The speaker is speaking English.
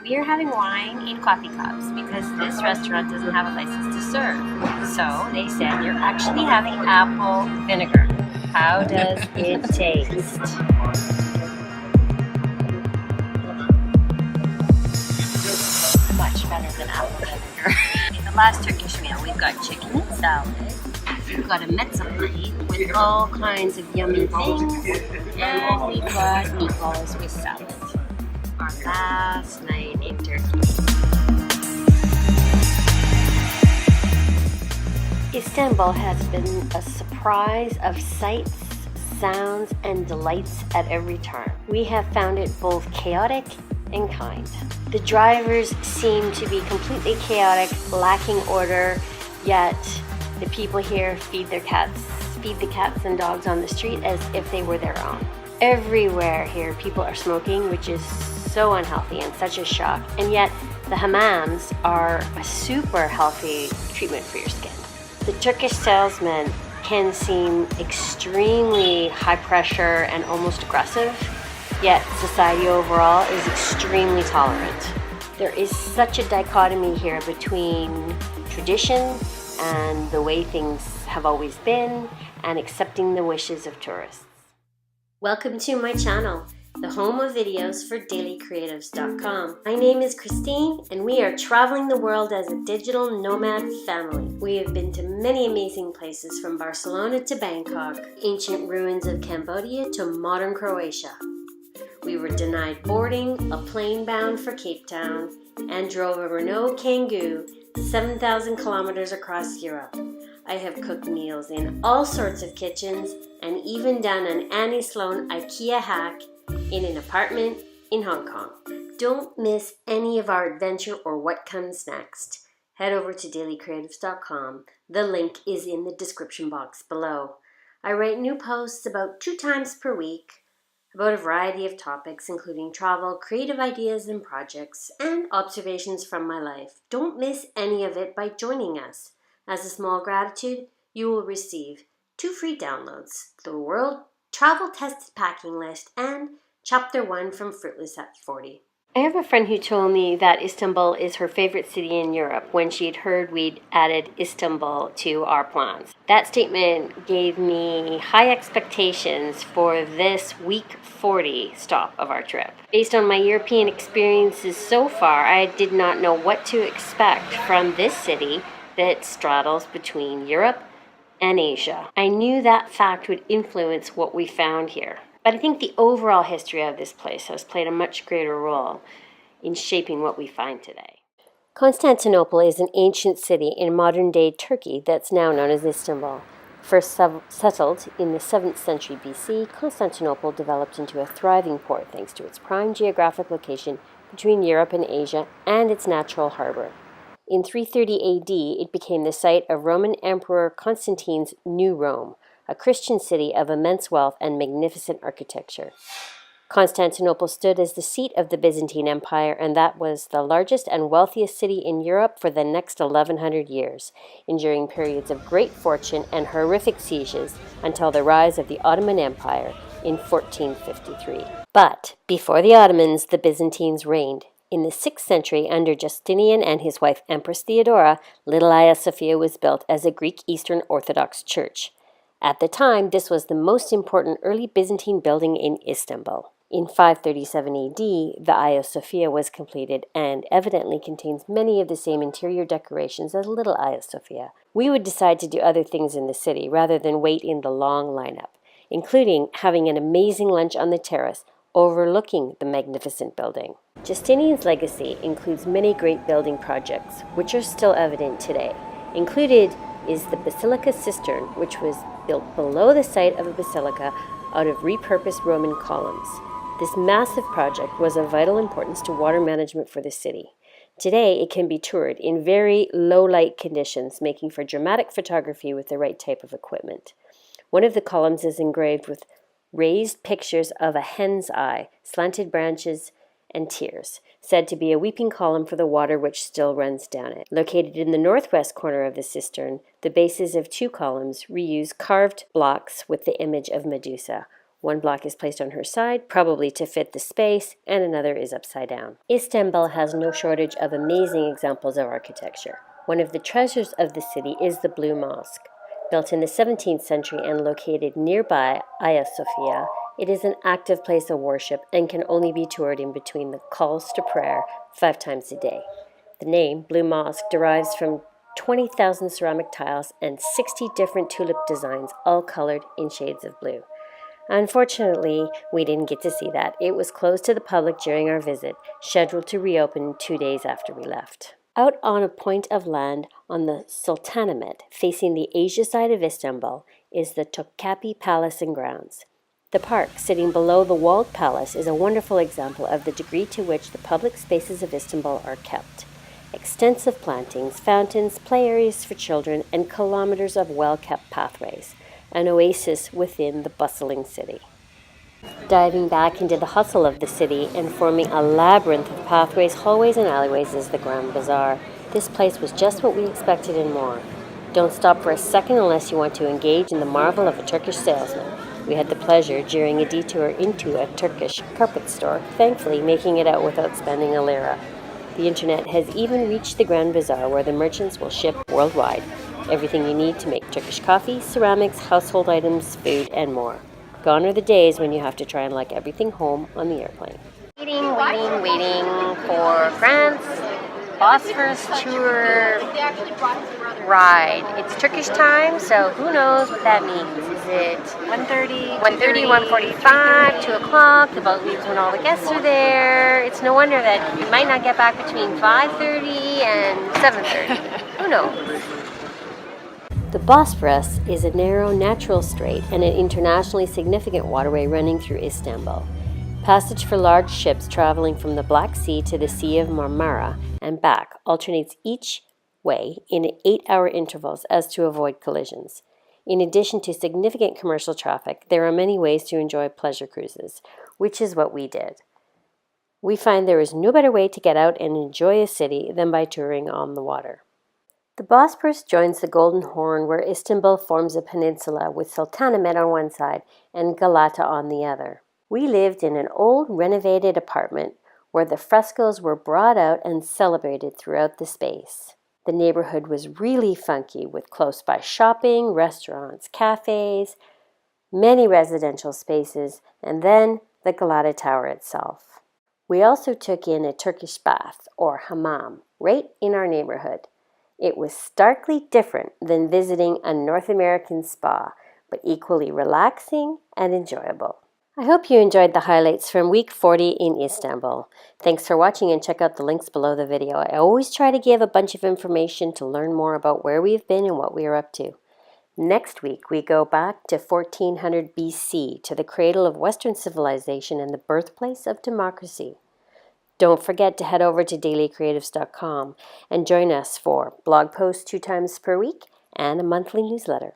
We are having wine in coffee cups because this restaurant doesn't have a license to serve. So they said you're actually having apple vinegar. How does it taste? Much better than apple vinegar. In the last Turkish meal, we've got chicken and salad. We've got a mezza plate with all kinds of yummy things. And we've got meatballs with salad. Our last night in Turkey. Istanbul has been a surprise of sights, sounds, and delights at every turn. We have found it both chaotic and kind. The drivers seem to be completely chaotic, lacking order, yet the people here feed the cats and dogs on the street as if they were their own. Everywhere here people are smoking, which is so unhealthy and such a shock, and yet the hammams are a super healthy treatment for your skin. The Turkish salesman can seem extremely high pressure and almost aggressive, yet society overall is extremely tolerant. There is such a dichotomy here between tradition and the way things have always been and accepting the wishes of tourists. Welcome to my channel, the home of videos for dailycreatives.com. My name is Christine and we are traveling the world as a digital nomad family. We have been to many amazing places from Barcelona to Bangkok, ancient ruins of Cambodia to modern Croatia. We were denied boarding, a plane bound for Cape Town, and drove a Renault Kangoo 7,000 kilometers across Europe. I have cooked meals in all sorts of kitchens and even done an Annie Sloan IKEA hack in an apartment in Hong Kong. Don't miss any of our adventure or what comes next. Head over to dailycreatives.com. The link is in the description box below. I write new posts about 2 times per week about a variety of topics, including travel, creative ideas and projects, and observations from my life. Don't miss any of it by joining us. As a small gratitude, you will receive 2 free downloads, the World Travel Tested Packing List and Chapter 1 from Fruitless at 40. I have a friend who told me that Istanbul is her favorite city in Europe when she'd heard we'd added Istanbul to our plans. That statement gave me high expectations for this week 40 stop of our trip. Based on my European experiences so far, I did not know what to expect from this city that straddles between Europe and Asia. I knew that fact would influence what we found here. But I think the overall history of this place has played a much greater role in shaping what we find today. Constantinople is an ancient city in modern-day Turkey that's now known as Istanbul. First settled in the 7th century BC, Constantinople developed into a thriving port thanks to its prime geographic location between Europe and Asia and its natural harbor. In 330 AD, it became the site of Roman Emperor Constantine's New Rome, a Christian city of immense wealth and magnificent architecture. Constantinople stood as the seat of the Byzantine Empire, and that was the largest and wealthiest city in Europe for the next 1100 years, enduring periods of great fortune and horrific sieges until the rise of the Ottoman Empire in 1453. But before the Ottomans, the Byzantines reigned. In the 6th century, under Justinian and his wife Empress Theodora, Little Hagia Sophia was built as a Greek Eastern Orthodox church. At the time, this was the most important early Byzantine building in Istanbul. In 537 AD, the Hagia Sophia was completed and evidently contains many of the same interior decorations as Little Hagia Sophia. We would decide to do other things in the city rather than wait in the long lineup, including having an amazing lunch on the terrace overlooking the magnificent building. Justinian's legacy includes many great building projects, which are still evident today. Included is the Basilica Cistern, which was built below the site of a basilica out of repurposed Roman columns. This massive project was of vital importance to water management for the city. Today, it can be toured in very low light conditions, making for dramatic photography with the right type of equipment. One of the columns is engraved with raised pictures of a hen's eye, slanted branches, and tears, said to be a weeping column for the water which still runs down it. Located in the northwest corner of the cistern, the bases of 2 columns reuse carved blocks with the image of Medusa, One block is placed on her side, probably to fit the space, and another is upside down. Istanbul has no shortage of amazing examples of architecture. One of the treasures of the city is the Blue Mosque. Built in the 17th century and located nearby Hagia Sophia, it is an active place of worship and can only be toured in between the calls to prayer 5 times a day. The name, Blue Mosque, derives from 20,000 ceramic tiles and 60 different tulip designs, all colored in shades of blue. Unfortunately, we didn't get to see that. It was closed to the public during our visit, scheduled to reopen 2 days after we left. Out on a point of land on the Sultanahmet, facing the Asia side of Istanbul, is the Topkapi Palace and Grounds. The park, sitting below the Wald Palace, is a wonderful example of the degree to which the public spaces of Istanbul are kept. Extensive plantings, fountains, play areas for children, and kilometers of well-kept pathways, an oasis within the bustling city. Diving back into the hustle of the city and forming a labyrinth of pathways, hallways, and alleyways is the Grand Bazaar. This place was just what we expected and more. Don't stop for a second unless you want to engage in the marvel of a Turkish salesman. We had the pleasure, during a detour into a Turkish carpet store, thankfully making it out without spending a lira. The internet has even reached the Grand Bazaar, where the merchants will ship worldwide. Everything you need to make Turkish coffee, ceramics, household items, food, and more. Gone are the days when you have to try and lug everything home on the airplane. Waiting for France Bosphorus tour ride. It's Turkish time, so who knows what that means. Is it 1:30, 1:45, 2 o'clock? The boat leaves when all the guests are there. It's no wonder that you might not get back between 5:30 and 7:30. Who knows? The Bosphorus is a narrow natural strait and an internationally significant waterway running through Istanbul. Passage for large ships traveling from the Black Sea to the Sea of Marmara and back alternates each way in 8-hour intervals as to avoid collisions. In addition to significant commercial traffic, there are many ways to enjoy pleasure cruises, which is what we did. We find there is no better way to get out and enjoy a city than by touring on the water. The Bosporus joins the Golden Horn, where Istanbul forms a peninsula with Sultanahmet on one side and Galata on the other. We lived in an old renovated apartment where the frescoes were brought out and celebrated throughout the space. The neighborhood was really funky, with close-by shopping, restaurants, cafes, many residential spaces, and then the Galata Tower itself. We also took in a Turkish bath, or hammam, right in our neighborhood. It was starkly different than visiting a North American spa, but equally relaxing and enjoyable. I hope you enjoyed the highlights from week 40 in Istanbul. Thanks for watching, and check out the links below the video. I always try to give a bunch of information to learn more about where we've been and what we are up to. Next week, we go back to 1400 BC, to the cradle of Western civilization and the birthplace of democracy. Don't forget to head over to dailycreatives.com and join us for blog posts 2 times per week and a monthly newsletter.